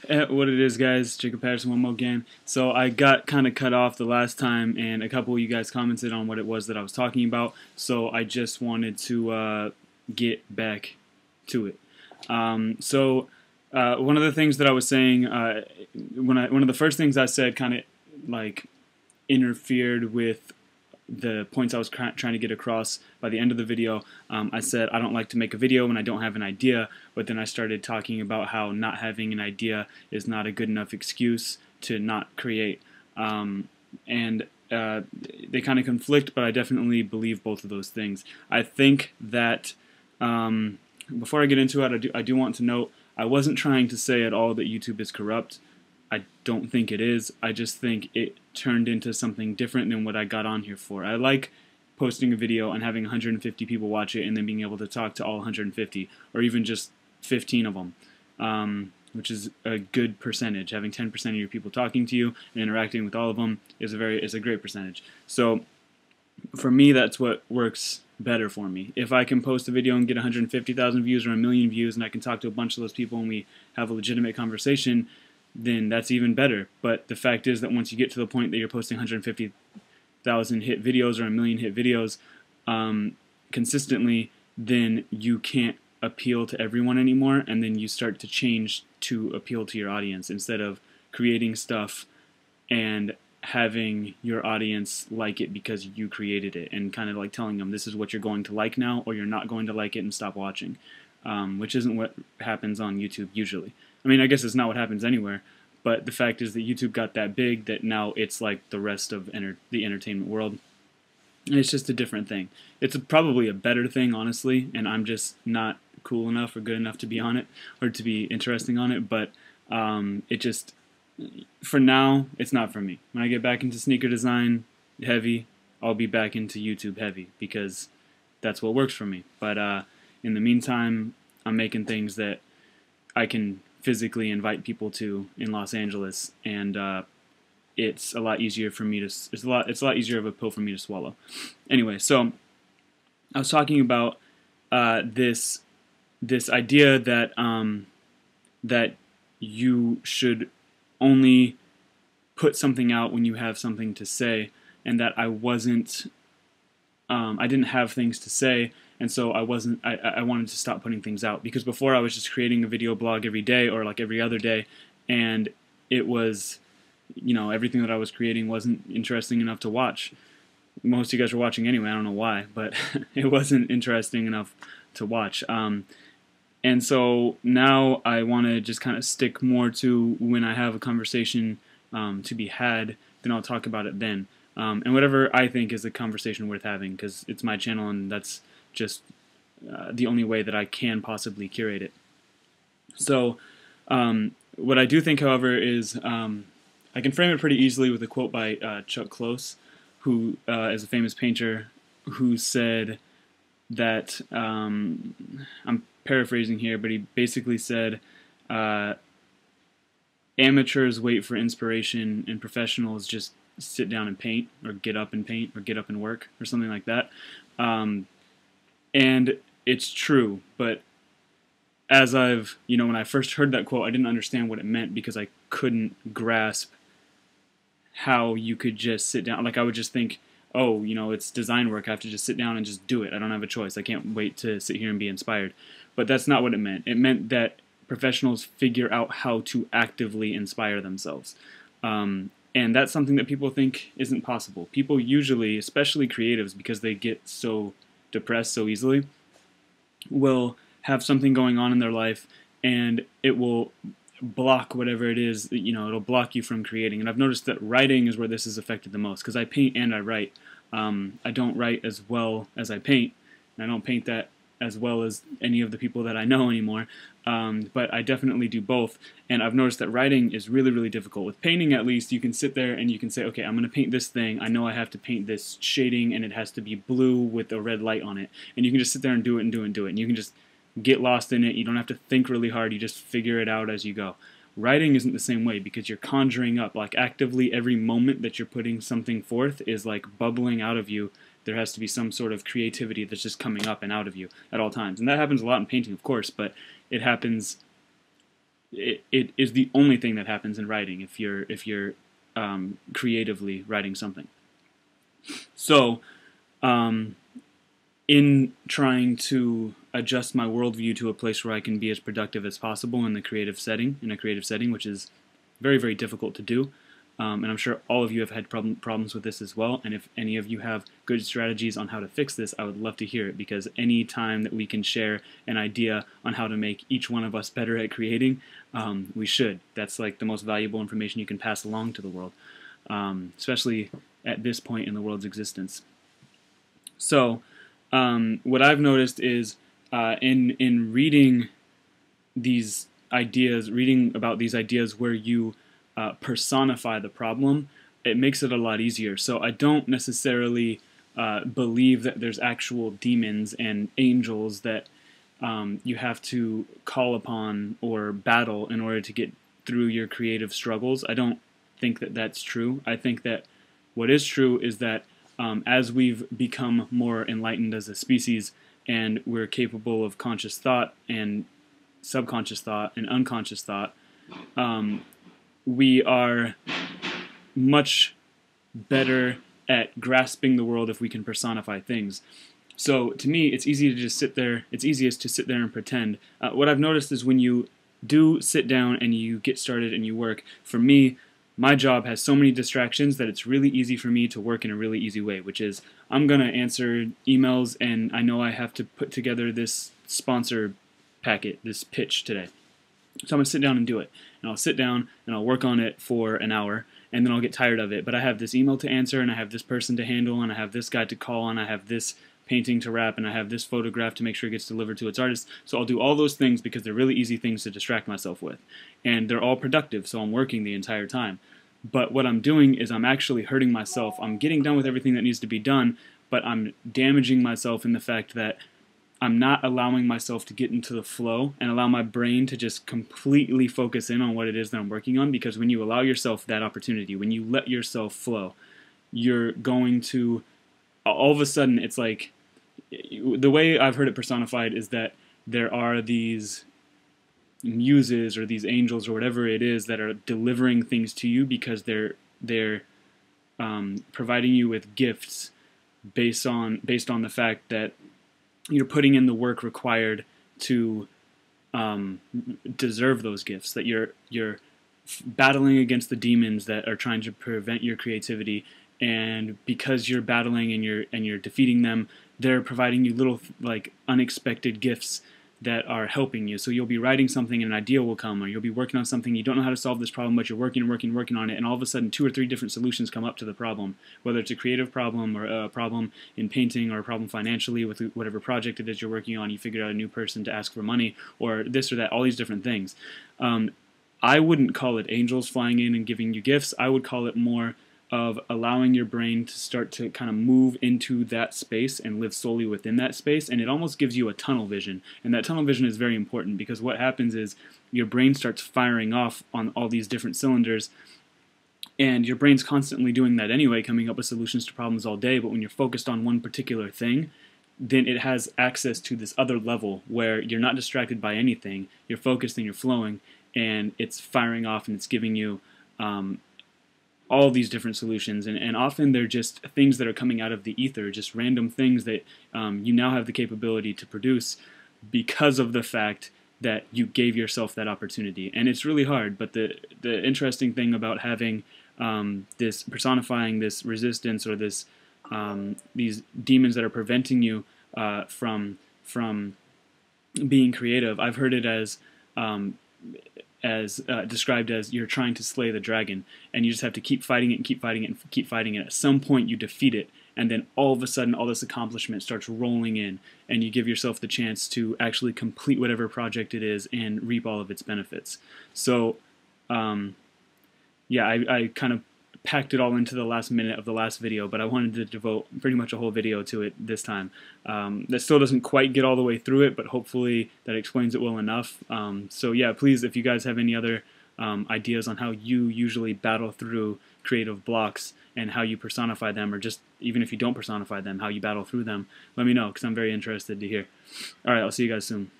What it is, guys, Jacob Patterson one more again. So I got kind of cut off the last time, and a couple of you guys commented on what it was that I was talking about, so I just wanted to get back to it. One of the things that I was saying, one of the first things I said kind of like interfered with the points I was trying to get across by the end of the video. I said I don't like to make a video when I don't have an idea, but then I started talking about how not having an idea is not a good enough excuse to not create. They kind of conflict, but I definitely believe both of those things. I think that before I get into it, I do want to note I wasn't trying to say at all that YouTube is corrupt. I don't think it is. I just think it turned into something different than what I got on here for. I like posting a video and having 150 people watch it and then being able to talk to all 150 or even just 15 of them, which is a good percentage. Having 10% of your people talking to you and interacting with all of them is a great percentage. So for me, that's what works better for me. If I can post a video and get 150,000 views or 1,000,000 views and I can talk to a bunch of those people and we have a legitimate conversation, then that's even better. But the fact is that once you get to the point that you're posting 150,000 hit videos or 1,000,000 hit videos consistently, then you can't appeal to everyone anymore, and then you start to change to appeal to your audience instead of creating stuff and having your audience like it because you created it and kind of like telling them this is what you're going to like now or you're not going to like it and stop watching, which isn't what happens on YouTube usually. I mean, I guess it's not what happens anywhere, but the fact is that YouTube got that big that now it's like the rest of the entertainment world. And it's just a different thing. It's probably a better thing, honestly, and I'm just not cool enough or good enough to be on it or to be interesting on it, but it just, for now, it's not for me. When I get back into sneaker design heavy, I'll be back into YouTube heavy because that's what works for me. But in the meantime, I'm making things that I can physically invite people to in Los Angeles, and it's a lot easier for me to it's a lot easier of a pill for me to swallow. Anyway, so I was talking about this idea that that you should only put something out when you have something to say, and that I didn't have things to say, and so I wanted to stop putting things out, because before I was just creating a video blog every day or like every other day, and it was, you know, everything that I was creating wasn't interesting enough to watch. Most of you guys were watching anyway, I don't know why, but it wasn't interesting enough to watch. And so now I want to just kind of stick more to when I have a conversation to be had, then I'll talk about it then. And whatever I think is a conversation worth having, because it's my channel and that's just the only way that I can possibly curate it. So what I do think, however, is I can frame it pretty easily with a quote by Chuck Close, who is a famous painter, who said that, I'm paraphrasing here, but he basically said, amateurs wait for inspiration and professionals just sit down and paint, or get up and paint, or get up and work, or something like that. And it's true, but as when I first heard that quote, I didn't understand what it meant because I couldn't grasp how you could just sit down. Like, I would just think, oh, it's design work, I have to just sit down and just do it. I don't have a choice. I can't wait to sit here and be inspired. But that's not what it meant. It meant that professionals figure out how to actively inspire themselves. And that's something that people think isn't possible. People usually, especially creatives, because they get so depressed so easily, will have something going on in their life and it will block whatever it is, it'll block you from creating. And I've noticed that writing is where this is affected the most, because I paint and I write. I don't write as well as I paint, and I don't paint that as well as any of the people that I know anymore, but I definitely do both, and I've noticed that writing is really, really difficult. With painting, at least, you can sit there and you can say, okay, I'm going to paint this thing, I know I have to paint this shading, and it has to be blue with a red light on it, and you can just sit there and do it and do it and do it, and you can just get lost in it. You don't have to think really hard, you just figure it out as you go. Writing isn't the same way, because you're conjuring up, like, actively every moment that you're putting something forth is like bubbling out of you. There has to be some sort of creativity that's just coming up and out of you at all times. And that happens a lot in painting, of course, but it happens it is the only thing that happens in writing if you're creatively writing something. So, in trying to adjust my worldview to a place where I can be as productive as possible in a creative setting, which is very, very difficult to do. And I'm sure all of you have had problems with this as well. And if any of you have good strategies on how to fix this, I would love to hear it, because any time that we can share an idea on how to make each one of us better at creating, we should. That's like the most valuable information you can pass along to the world, especially at this point in the world's existence. So, what I've noticed is in reading these ideas, reading about these ideas where you personify the problem, it makes it a lot easier. So I don't necessarily believe that there's actual demons and angels that you have to call upon or battle in order to get through your creative struggles. I don't think that that's true. I think that what is true is that as we've become more enlightened as a species, and we're capable of conscious thought and subconscious thought and unconscious thought, we are much better at grasping the world if we can personify things. So to me, it's easy to just sit there. It's easiest to sit there and pretend. What I've noticed is when you do sit down and you get started and you work, for me, my job has so many distractions that it's really easy for me to work in a really easy way, which is I'm going to answer emails and I know I have to put together this sponsor packet, this pitch today. So I'm going to sit down and do it. And I'll sit down and I'll work on it for an hour, and then I'll get tired of it. But I have this email to answer, and I have this person to handle, and I have this guy to call, and I have this painting to wrap, and I have this photograph to make sure it gets delivered to its artist. So I'll do all those things because they're really easy things to distract myself with. And they're all productive, so I'm working the entire time. But what I'm doing is I'm actually hurting myself. I'm getting done with everything that needs to be done, but I'm damaging myself in the fact that I'm not allowing myself to get into the flow and allow my brain to just completely focus in on what it is that I'm working on. Because when you allow yourself that opportunity, when you let yourself flow, you're going to, all of a sudden, it's like, the way I've heard it personified is that there are these muses or these angels or whatever it is that are delivering things to you because they're providing you with gifts based on the fact that you're putting in the work required to deserve those gifts, that you're battling against the demons that are trying to prevent your creativity, and because you're battling and you're defeating them, they're providing you little like unexpected gifts that are helping you. So you'll be writing something and an idea will come, or you'll be working on something, you don't know how to solve this problem, but you're working on it, and all of a sudden 2 or 3 different solutions come up to the problem, whether it's a creative problem or a problem in painting or a problem financially with whatever project it is you're working on. You figure out a new person to ask for money or this or that, all these different things. I wouldn't call it angels flying in and giving you gifts. I would call it more of allowing your brain to start to kind of move into that space and live solely within that space, and it almost gives you a tunnel vision. And that tunnel vision is very important because what happens is your brain starts firing off on all these different cylinders, and your brain's constantly doing that anyway, coming up with solutions to problems all day. But when you're focused on one particular thing, then it has access to this other level where you're not distracted by anything, you're focused and you're flowing, and it's firing off and it's giving you all these different solutions, and often they're just things that are coming out of the ether, just random things that you now have the capability to produce because of the fact that you gave yourself that opportunity. And it's really hard, but the interesting thing about having this personifying this resistance or this these demons that are preventing you from being creative, I've heard it as described as you're trying to slay the dragon, and you just have to keep fighting it and keep fighting it and keep fighting it. At some point you defeat it, and then all of a sudden all this accomplishment starts rolling in, and you give yourself the chance to actually complete whatever project it is and reap all of its benefits. So yeah, I kind of packed it all into the last minute of the last video, but I wanted to devote pretty much a whole video to it this time. That still doesn't quite get all the way through it, but hopefully that explains it well enough. So yeah, please, if you guys have any other ideas on how you usually battle through creative blocks and how you personify them, or just even if you don't personify them, how you battle through them, let me know, because I'm very interested to hear. Alright, I'll see you guys soon.